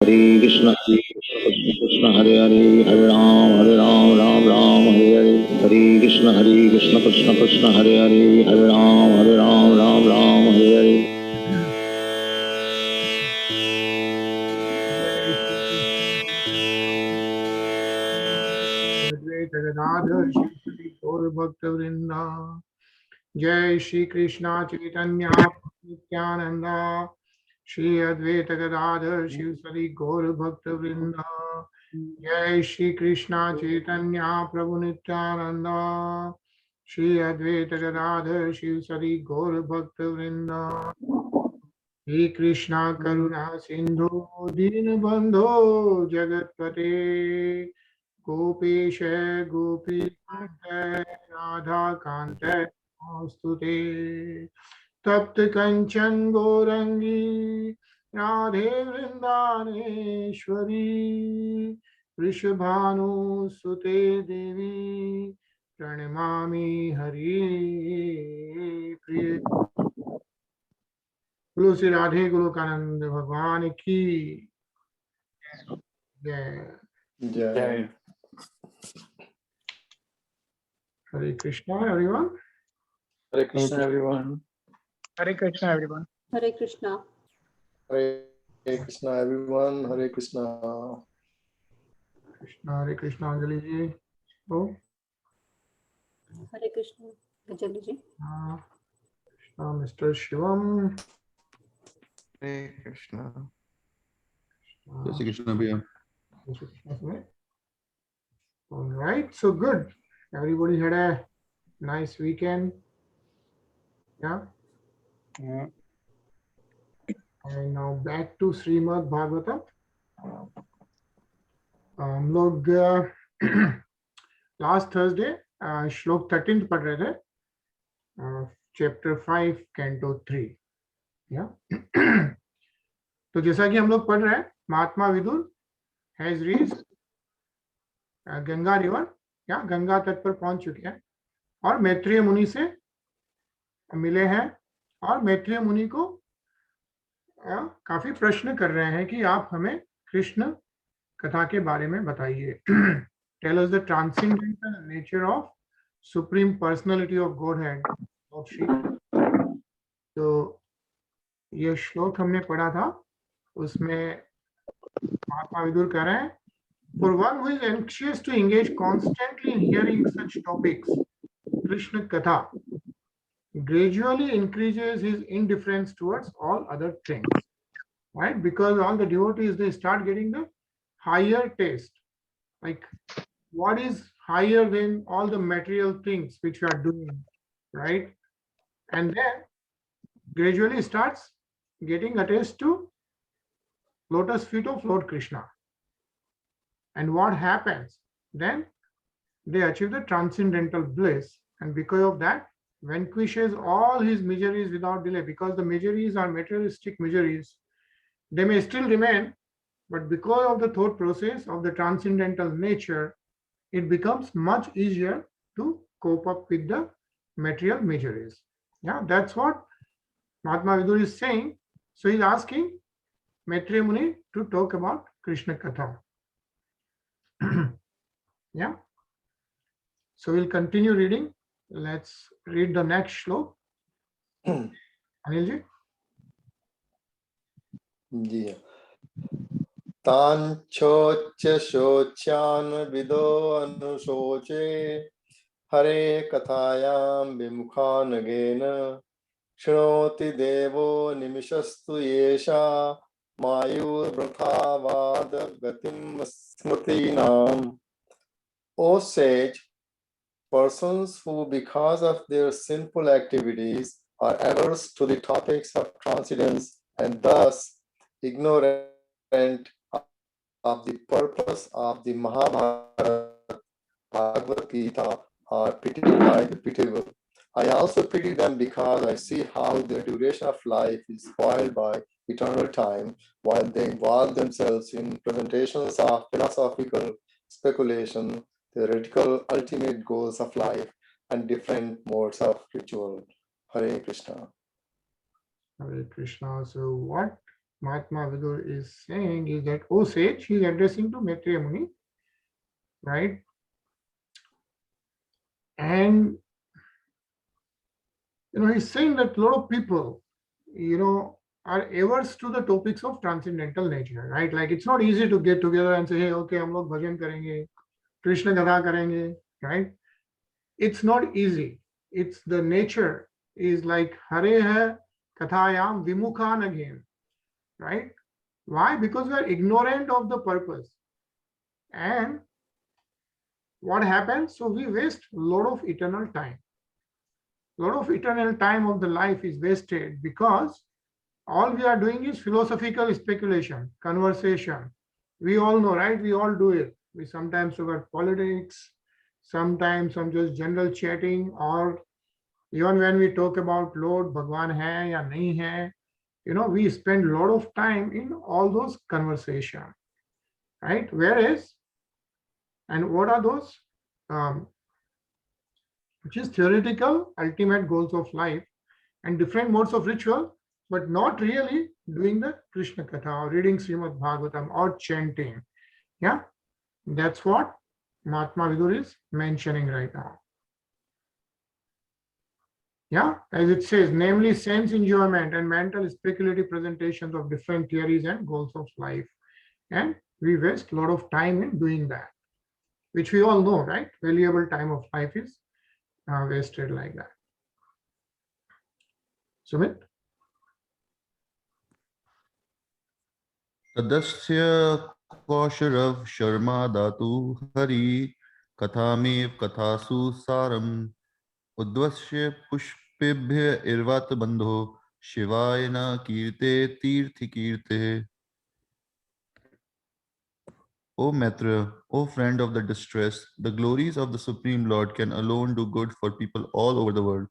Hare Krishna Krishna Hare Hare Hare Ram Ram Hare Hare Hare Krishna Krishna Hare Hare Hare Ram Hare Hare. Radha Shri Gaur Bhakta Vrinda. Jai Shri Krishna Chaitanya Nityananda Shri Advaita Gadadhar Shiv Sari Gaur Bhakta Vrinda. Jai Shri Krishna Chaitanya Prabhu Nityananda Shri Advaita Gadadhar Shiv Sari Gaur Bhakta Vrinda. Shri Krishna Karuna Sindhu Dinabandho Jagatpate Gopesh Gopikante Radha Kante Namaste तप्त कंचन गौरंगी राधे वृंदानेश्वरी वृषभानुसुते देवी प्रणमामि हरि प्रिय गुरु श्री राधे गोलोकानंद भगवान की जय जय Hare Krishna everyone Hare Krishna everyone. Hare Krishna, everyone. Hare Krishna. Hare Krishna everyone. Hare Krishna. Hare Krishna Anjali ji ओ Hare Krishna. Anjali ji. Krishna mister Shivam Hare Krishna जय श्री कृष्ण भैया All right, so good. Everybody had a nice weekend. Yeah. And now back to Srimad Bhagavatam. हम लोग last Thursday श्लोक 13 पढ़ रहे थे chapter 5 canto 3 या तो जैसा कि हम लोग पढ़ रहे हैं Mahatma Vidur has reached Ganga river या गंगा तट पर पहुंच चुके हैं और मैत्रेय मुनि से मिले हैं और मैत्रेय मुनि को काफी प्रश्न कर रहे हैं कि आप हमें कृष्ण कथा के बारे में बताइए tell us the transcendental nature of supreme personality of godhead of Shri तो ये श्लोक हमने पढ़ा था उसमें महात्मा विदुर कह रहे हैं for one who is anxious to engage constantly in hearing such topics Krishna katha gradually increases his indifference towards all other things, right? Because all the devotees, they start getting the higher taste, like what is higher than all the material things which we are doing, right? And then gradually starts getting attached to lotus feet of Lord Krishna. And what happens? Then they achieve the transcendental bliss, and because of that vanquishes all his miseries without delay, because the miseries are materialistic miseries. They may still remain, but because of the thought process of the transcendental nature, it becomes much easier to cope up with the material miseries. Yeah, that's what Mahatma Vidur is saying. So he's asking Maitreya Muni to talk about Krishna Katha. Yeah. So we'll continue reading. Let's read the next shlok. Anil ji. जी तांचोच्य शोच्यान विदो अनुशोचे हरे कथायां विमुखानगेन शृणोति देवो निमिषस्तु येषा मायुर्वृथावाद गतिम स्मृतीनाम्. O sage, persons who because of their sinful activities are averse to the topics of transcendence and thus ignorant of the purpose of the Mahabharata Bhagavad Gita are pitied by the pitiable. I also pity them because I see how their duration of life is spoiled by eternal time while they involve themselves in presentations of philosophical speculation, theoretical ultimate goals of life, and different modes of ritual. Hare Krishna. Hare Krishna. So what Mahatma Vidur is saying is that, O sage, he is addressing to Maitreya Muni, right? And he's saying that a lot of people, are averse to the topics of transcendental nature, right? Like it's not easy to get together and say, hey, okay, हम लोग भजन करेंगे, Krishna कथा करेंगे, right? It's not easy. It's the nature is like Hare hai kathayam vimukhan again, right? Why? Because we are ignorant of the purpose. And what happens? So we waste a lot of eternal time. A lot of eternal time of the life is wasted because all we are doing is philosophical speculation, conversation. We all know, right? We all do it. We sometimes talk about politics, sometimes some just general chatting, or even when we talk about Lord Bhagwan hai ya nahi hai, we spend a lot of time in all those conversation, right? Whereas, and what are those? Which is theoretical ultimate goals of life and different modes of ritual, but not really doing the Krishna Katha or reading Srimad Bhagavatam or chanting. Yeah, that's what Mahatma Vidur is mentioning right now. Yeah, as it says, namely sense enjoyment and mental speculative presentations of different theories and goals of life. And we waste a lot of time in doing that, which we all know, right? Valuable time of life is wasted like that. Sumit? तदस्य कौशरव Sharma दातु Hari कथामेव कथासु सारम उद्वस्य पुष्पेभ्य इर्वत बंधो शिवाय न कीर्ते तीर्थ कीर्ते. O Maitreya, O friend of the distressed, the glories of the Supreme Lord can alone do good for people all over the world.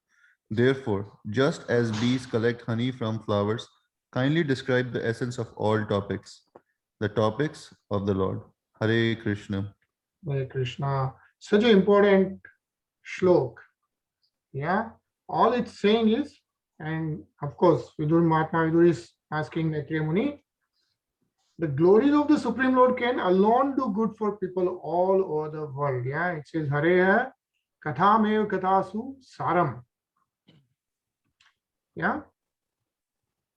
Therefore, just as bees collect honey from flowers, kindly describe the essence of all topics, the topics of the Lord. Hare Krishna. Hare Krishna. Such an important shlok. Yeah. All it's saying is, and of course, Mahatma Vidur is asking Maitreya Muni, the glories of the Supreme Lord can alone do good for people all over the world. Yeah. It says, Hare kathamev kathasu saram. Yeah.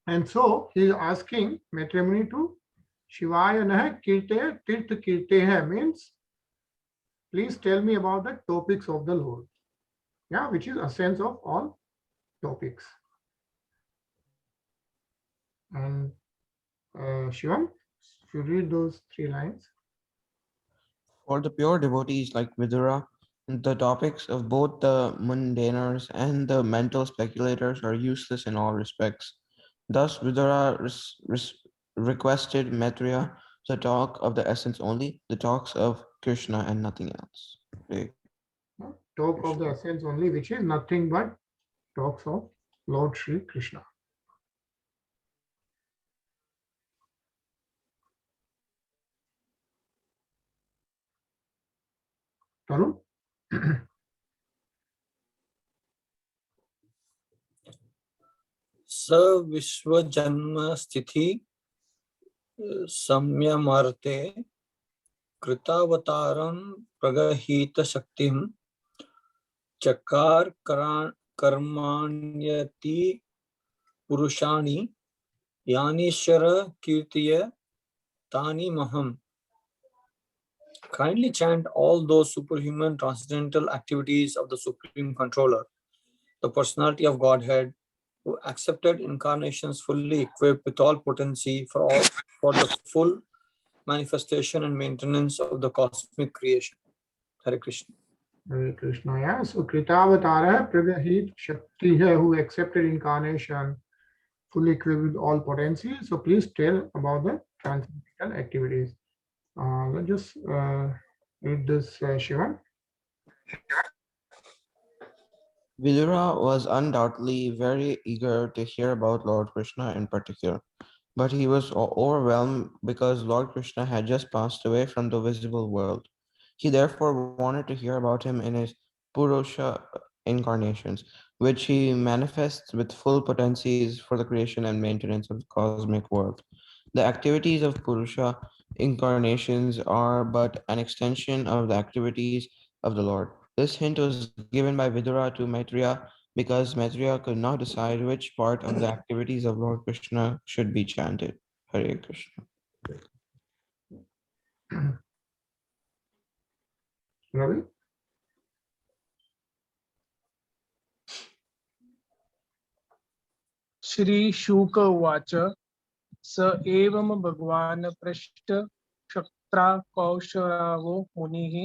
And so he is asking Maitreya Muni to Shivaya nah kirte tirth kirte hai, means please tell me about the topics of the Lord. Yeah, which is a sense of all topics. And Shivam, if you read those 3 lines. For the pure devotees like Vidura, the topics of both the mundaners and the mental speculators are useless in all respects. Thus, Vidura requested Maitreya to talk of the essence only, the talks of Krishna and nothing else. Talk of the essence only, which is nothing but talks of Lord Shri Krishna. Tarun? स विश्वजन्म स्थिति संयमार्थे कृतावतारं प्रगहित शक्तिं चकार कर्माण्यति पुरुषाणि यानीश्वर कीर्तय तानि महम्. Kindly chant all those superhuman transcendental activities of the Supreme Controller, the personality of Godhead, who accepted incarnations fully equipped with all potency for the full manifestation and maintenance of the cosmic creation. Hare Krishna. Hare Krishna, yeah. So Kritavatara Pragahit Shakti hai, who accepted incarnation fully equipped with all potency. So please tell about the transcendental activities. Let's just read this, Shivan. Vidura was undoubtedly very eager to hear about Lord Krishna in particular, but he was overwhelmed because Lord Krishna had just passed away from the visible world. He therefore wanted to hear about him in his Purusha incarnations, which he manifests with full potencies for the creation and maintenance of the cosmic world. The activities of Purusha incarnations are but an extension of the activities of the Lord. This hint was given by Vidura to Maitreya because Maitreya could not decide which part of the activities of Lord Krishna should be chanted. Hare Krishna. Ravi? Shri शुक उवाच स एवं भगवान् पृष्ठ क्षत्रा कौशरावो मुनिः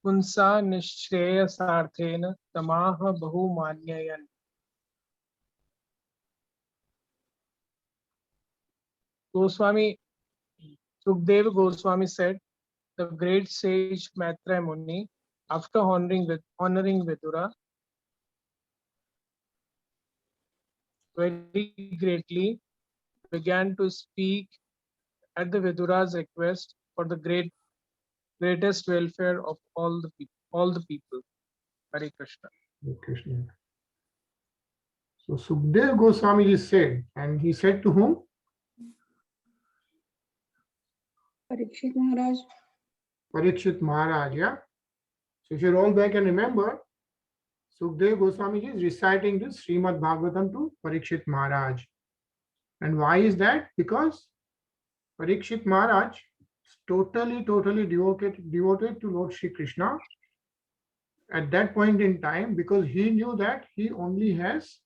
पुंसा निःश्रेयसार्थेन तमाह बहुमान्ययन्. Goswami Sukdev Goswami said, the great sage Maitreya Muni, after honoring Vidura very greatly, began to speak at the Vidura's request for the greatest welfare of all the people. Hare Krishna. Hare Krishna. So Sukdev Goswami ji said, and he said to whom? Parikshit Maharaj. Parikshit Maharaj, yeah. So if you roll back and remember, Sukdev Goswami ji is reciting this Srimad Bhagavatam to Parikshit Maharaj. And why is that? Because Parikshit Maharaj is totally devoted to Lord Shri Krishna at that point in time, because he knew that he only has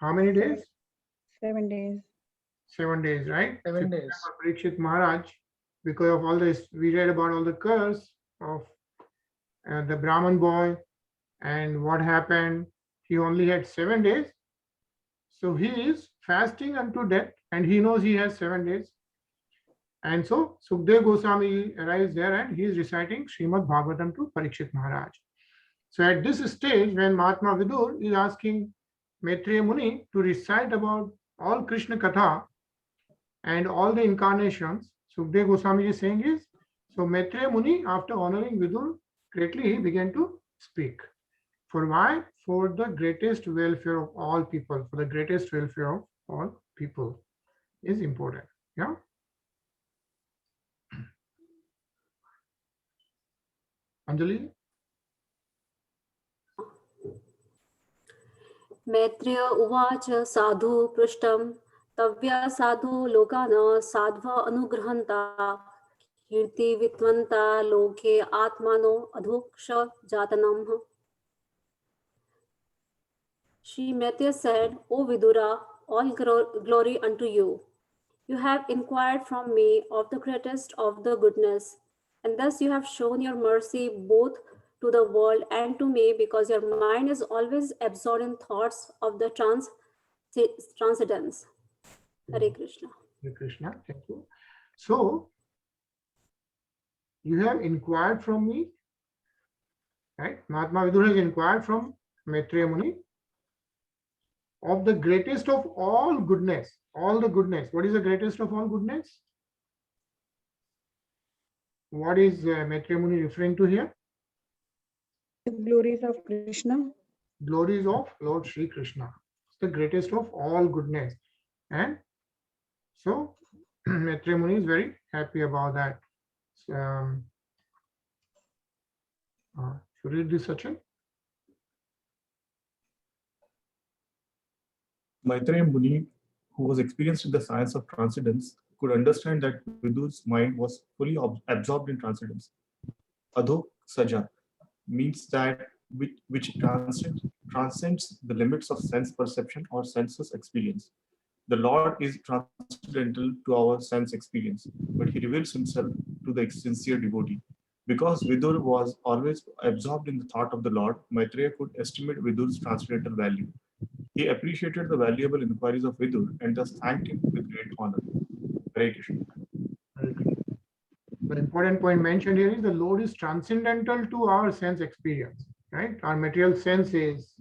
how many days? 7 days. 7 days, right? 7 days. Parikshit Maharaj, because of all this, we read about all the curse of the Brahman boy and what happened. He only had 7 days. So he is fasting unto death and he knows he has 7 days. And so Sukdev Goswami arrives there and he is reciting Srimad Bhagavatam to Parikshit Maharaj. So at this stage, when Mahatma Vidur is asking Maitreya Muni to recite about all Krishna Katha and all the incarnations, Sukdev Goswami is saying is, so Maitreya Muni, after honoring Vidur greatly, he began to speak. For why? For the greatest welfare of all people, for the greatest welfare of all people is important. Yeah. Anjali? Maitreya उवाच साधु पृष्ठं तव्या साधु लोकान साध्व अनुगृहन्ता कीर्ति वित्वन्ता लोके आत्मानो अधोक्ष जातनम्. Shri Maitreya said, O Vidura, all glory unto you. You have inquired from me of the greatest of the goodness, and thus you have shown your mercy both to the world and to me, because your mind is always absorbed in thoughts of the transcendence. Hare Krishna. Hare Krishna, thank you. So, you have inquired from me, right? Mahatma Vidur has inquired from Maitreya Muni of the greatest of all goodness, all the goodness. What is the greatest of all goodness? What is Maitreya Muni referring to here? The glories of Krishna. Glories of Lord Shri Krishna. It's the greatest of all goodness. And so Maitreya Muni is very happy about that. Should we read this, Sachin? Maitreya Muni, who was experienced in the science of transcendence, could understand that Vidur's mind was fully absorbed in transcendence. Adho Saja means that which transcends the limits of sense perception or senses experience. The Lord is transcendental to our sense experience, but he reveals himself to the sincere devotee. Because Vidur was always absorbed in the thought of the Lord, Maitreya could estimate Vidur's transcendental value. He appreciated the valuable inquiries of Vidur and thus thanked him with great honor. Hare Krishna. The important point mentioned here is the Lord is transcendental to our sense experience, right? Our material senses,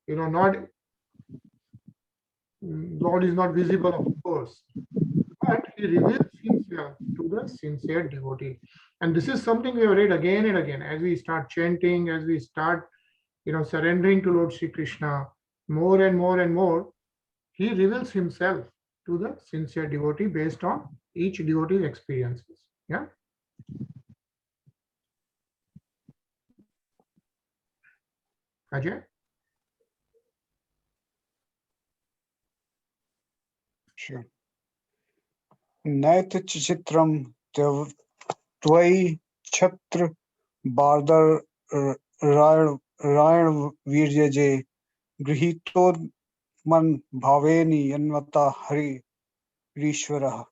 not, Lord is not visible, of course, but he reveals himself to the sincere devotee. And this is something we have read again and again as we start chanting, as we start, surrendering to Lord Shri Krishna more and more and more. He reveals himself to the sincere devotee based on each devotee's experiences. Yeah. Ajay? Sure. Naith chitram tvai chhatra bardar rayan viryaje grihito man bhaveni yanvata hari rishvara.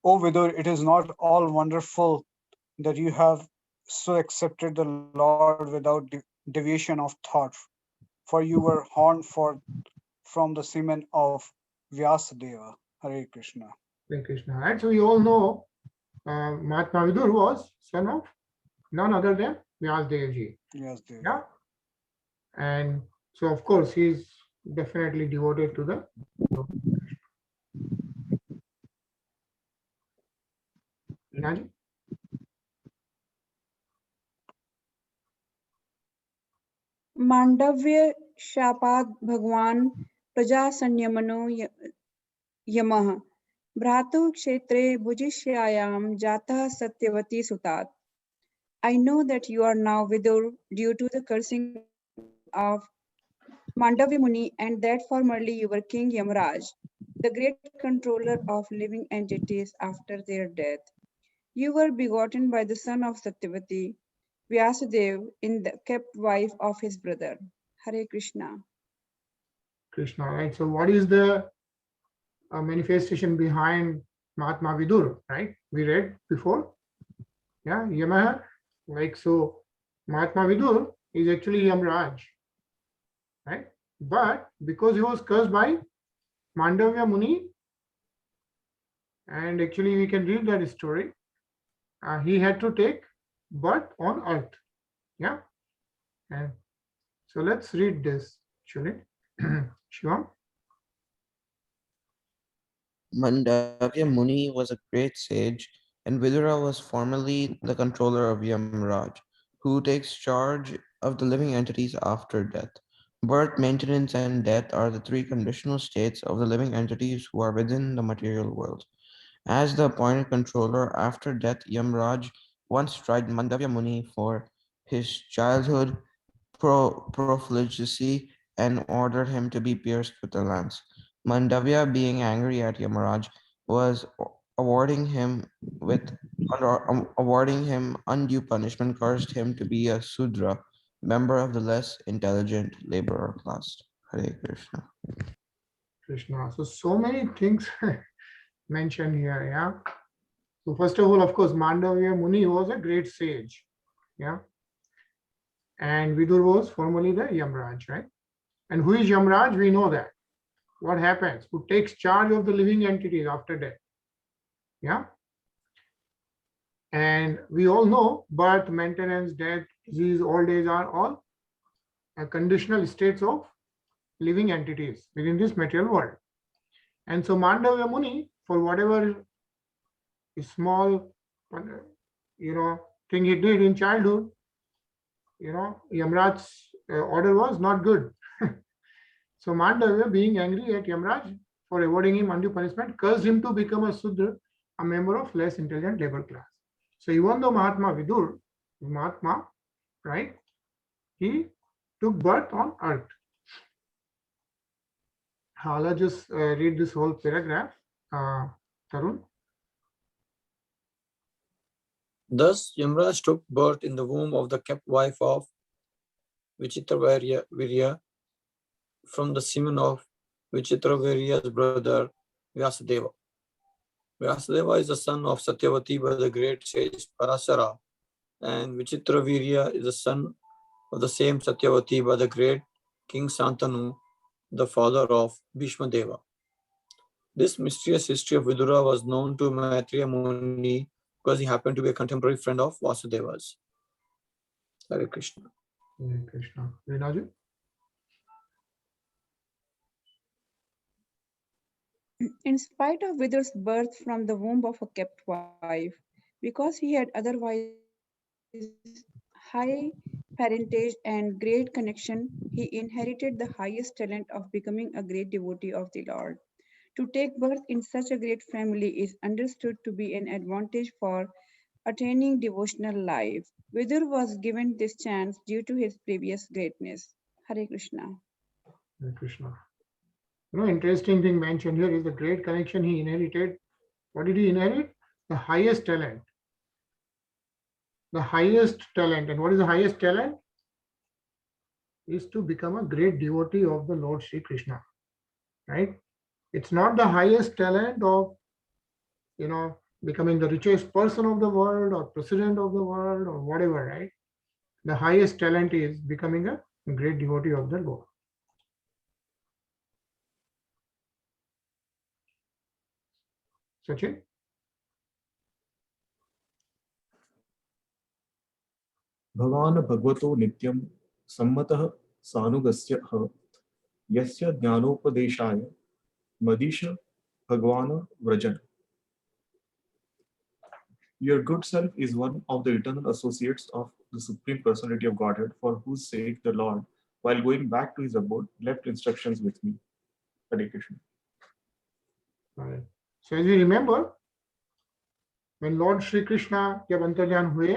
O Vidur, it is not all wonderful that you have so accepted the Lord without deviation of thought, for you were horned forth from the semen of Vyasadeva. Hare Krishna. Hare Krishna. Right. So we all know Mahatma Vidur was son of none other than Vyasdev ji. Vyasadeva. Yeah. And so of course he is definitely devoted to the Rinaji? Mandavya शापाद भगवान प्रजा संयमनो यमः भ्रातु क्षेत्रे भुजिष्यायाम जातः Satyavati सुतात. I know that you are now Vidur due to the cursing of Mandavya Muni, and that formerly you were King Yamaraj, the great controller of living entities after their death. You were begotten by the son of Satyavati, Vyasadeva, in the kept wife of his brother. Hare Krishna. Krishna, right? So what is the manifestation behind Mahatma Vidur, right? We read before. Yeah, Yamaha. Like so, Mahatma Vidur is actually Yamraj, right? But because he was cursed by Mandavya Muni, and actually we can read that story, he had to take birth on earth. Yeah. And so let's read this actually. Shivam? Mandavya Muni was a great sage, and Vidura was formerly the controller of Yamraj, who takes charge of the living entities after death. Birth, maintenance, and death are the three conditional states of the living entities who are within the material world. As the appointed controller after death, Yamraj once tried Mandavya Muni for his childhood profligacy and ordered him to be pierced with a lance. Mandavya, being angry at Yamaraj, was awarding him undue punishment, cursed him to be a Sudra, member of the less intelligent laborer class. Hare Krishna. Krishna. So many things mentioned here. Yeah. So first of all, of course, Mandavya Muni was a great sage. Yeah. And Vidur was formerly the Yamraj, right? And who is Yamraj? We know that. What happens? Who takes charge of the living entities after death? Yeah. And we all know birth, maintenance, death, disease, old age are all conditional states of living entities within this material world. And so Mandavya Muni, for whatever small, thing he did in childhood, Yamraj's order was not good. So Mandavya, being angry at Yamraj for awarding him undue punishment, cursed him to become a Sudra, a member of less intelligent labor class. So even though Mahatma Vidur, Mahatma, right, he took birth on earth. I'll just read this whole paragraph. Tarun. Thus, Yamraj took birth in the womb of the kept wife of Vichitravirya from the semen of Vichitravirya's brother Vyasadeva. Vyasadeva is the son of Satyavati by the great sage Parasara, and Vichitravirya is the son of the same Satyavati by the great King Santanu, the father of Bhishma Deva. This mysterious history of Vidura was known to Maitreya Muni because he happened to be a contemporary friend of Vasudeva's. Hare Krishna. Hare Krishna. Rinaji? In spite of Vidur's birth from the womb of a kept wife, because he had otherwise high parentage and great connection, he inherited the highest talent of becoming a great devotee of the Lord. To take birth in such a great family is understood to be an advantage for attaining devotional life. Vidur was given this chance due to his previous greatness. Hare Krishna. Hare Krishna. Interesting thing mentioned here is the great connection he inherited. What did he inherit? The highest talent. The highest talent. And what is the highest talent? Is to become a great devotee of the Lord Sri Krishna. Right? It's not the highest talent of, becoming the richest person of the world or president of the world or whatever, right? The highest talent is becoming a great devotee of the Lord. Sachin? भगवान भगवतो नित्यं सम्मतः सानुगस्य यस्य ज्ञानोपदेशाय मदीश भगवान व्रजन. Your good self is one of the eternal associates of the Supreme Personality of Godhead, for whose sake the Lord, while going back to his abode, left instructions with me. Hare Krishna. Right. So as you remember, when Lord Shri Krishna जब अंतर्ध्यान हुए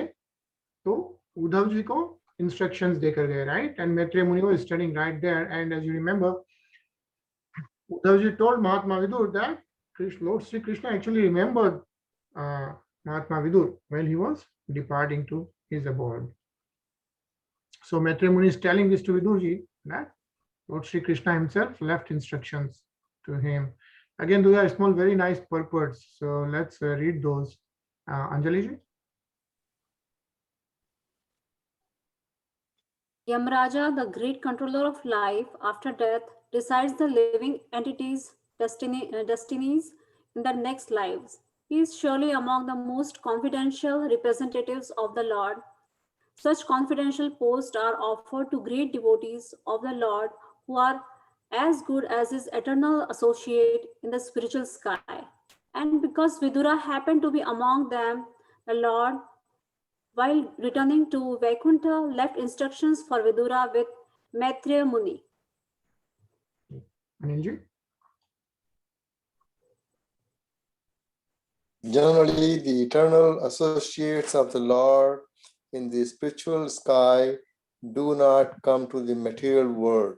तो उद्धव जी को instructions देकर गए, right? And Maitreya Muni was standing right there, and as you remember, Uddhav ji told Mahatma Vidur that Lord Shri Krishna actually remembered Mahatma Vidur when he was departing to his abode. So Maitreya Muni is telling this to Vidurji that Lord Shri Krishna himself left instructions to him. Again, those are small, very nice purports. So let's read those. Anjali ji. Yamraja, the great controller of life after death, decides the living entities' destinies in the next lives. He is surely among the most confidential representatives of the Lord. Such confidential posts are offered to great devotees of the Lord who are as good as his eternal associate in the spiritual sky. And because Vidura happened to be among them, the Lord, while returning to Vaikuntha, left instructions for Vidura with Maitreya Muni. Anilji. Generally, the eternal associates of the Lord in the spiritual sky do not come to the material world.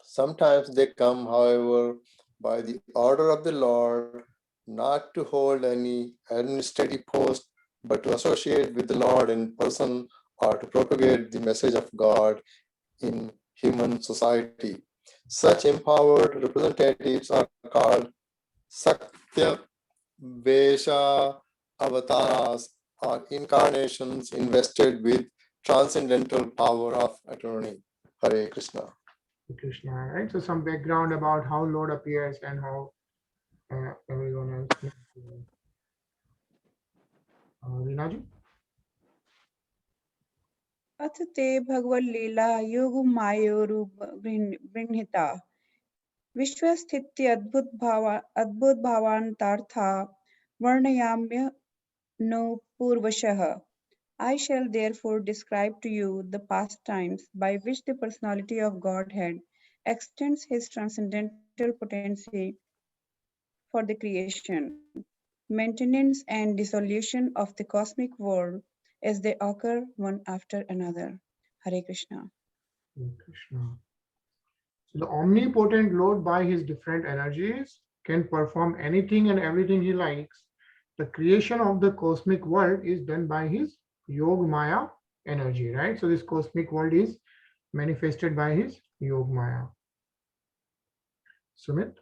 Sometimes they come, however, by the order of the Lord, not to hold any administrative post, but to associate with the Lord in person or to propagate the message of God in human society. Such empowered representatives are called Sakya Vesha avatars, or incarnations invested with transcendental power of attorney. Hare Krishna. Krishna, right? So some background about how Lord appears and how everyone else. Rinaji. अथ ते भगवल्लीला योग मायोरूप गृह्णिता विश्वस्थित्य अद्भुत भावांतार्था वर्णयाम्य no पूर्वशः. I shall therefore describe to you the pastimes by which the personality of Godhead extends his transcendental potency for the creation, maintenance, and dissolution of the cosmic world as they occur one after another. Hare Krishna. Hare Krishna. So the omnipotent Lord, by his different energies, can perform anything and everything he likes. The creation of the cosmic world is done by his Yog Maya energy, right? So this cosmic world is manifested by his Yog Maya. Sumit?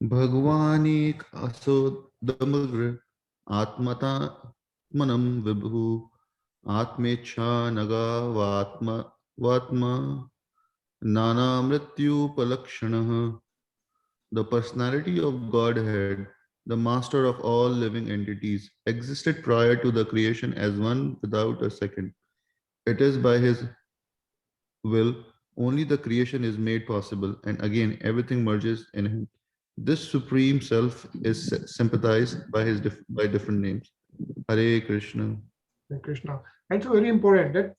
Bhagwanik aso damagr atmata manam vibhu atmecha naga vatma nana mrityu palakshana. The personality of Godhead, the master of all living entities, existed prior to the creation as one without a second. It is by his will only the creation is made possible, and again everything merges in him. This supreme self is sympathized by by different names. Hare Krishna. Hare Krishna. And so very important that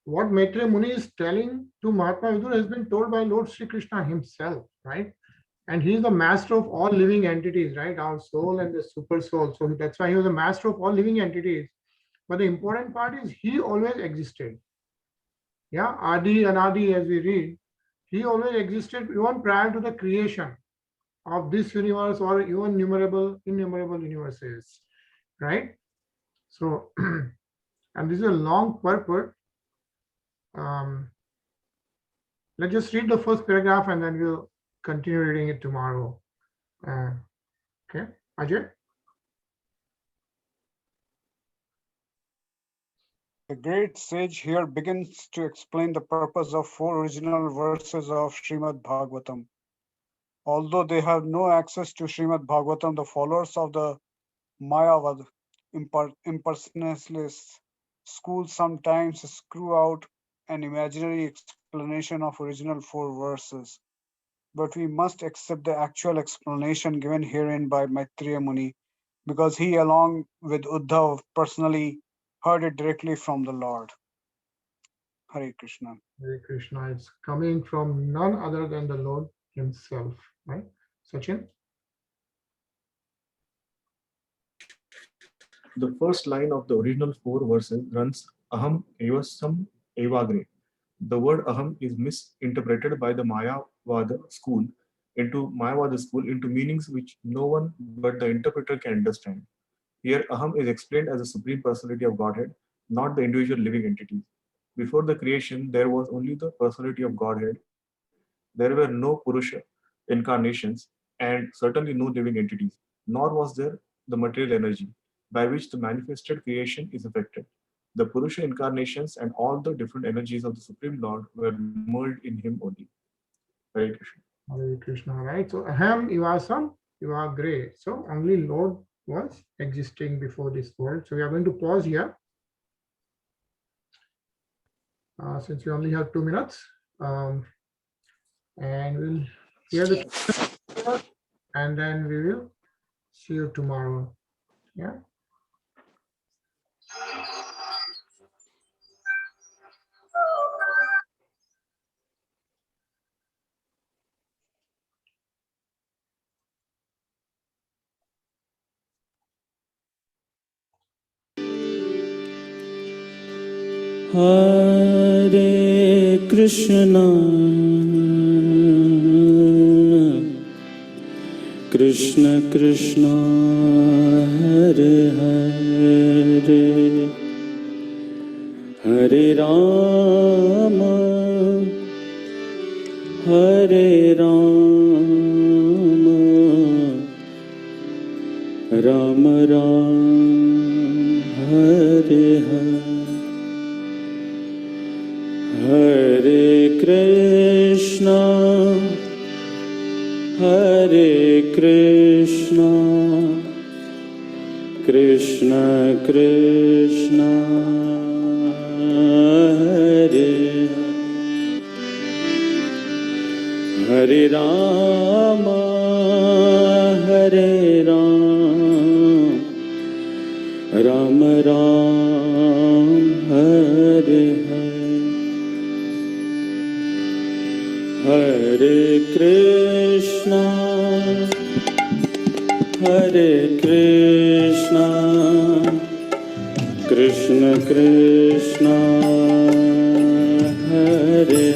what Maitreya Muni is telling to Mahatma Vidura has been told by Lord Sri Krishna himself, right? And he is the master of all living entities, right? Our soul and the super soul. So that's why he was the master of all living entities. But the important part is he always existed. Yeah, Adi and Adi, as we read, he always existed even prior to the creation of this universe or even innumerable universes, right? So, and this is a long purport. Let's just read the first paragraph and then we'll continue reading it tomorrow. Okay, Ajay? The great sage here begins to explain the purpose of 4 original verses of Srimad Bhagavatam. Although they have no access to Srimad Bhagavatam, the followers of the Mayavad impersonalist school sometimes screw out an imaginary explanation of original 4 verses. But we must accept the actual explanation given herein by Maitreya Muni, because he, along with Uddhav, personally heard it directly from the Lord. Hare Krishna. Hare Krishna. It's coming from none other than the Lord himself, right? Sachin? The first line of the original 4 verses runs Aham evasam evagre. The word Aham is misinterpreted by the Mayavada school into meanings which no one but the interpreter can understand. Here, Aham is explained as the Supreme Personality of Godhead, not the individual living entities. Before the creation, there was only the Personality of Godhead. There were no Purusha incarnations and certainly no living entities, nor was there the material energy by which the manifested creation is affected. The Purusha incarnations and all the different energies of the Supreme Lord were merged in him only. Hare Krishna. Hare Krishna, right? So Aham Ivasam Ivagre. So only Lord was existing before this world. So we are going to pause here. Since we only have 2 minutes. And we'll hear the and then we will see you tomorrow. Yeah. Hare Krishna, Krishna Krishna, Hare Hare, Hare Rama, Hare Rama, Rama Rama, Hare Hare. Hare Krishna, Hare Krishna, Krishna Krishna, Hare Hare Rama, Hare Rama, Rama Rama, Hare Hare. Hare Krishna, Hare Krishna, Krishna Krishna, Hare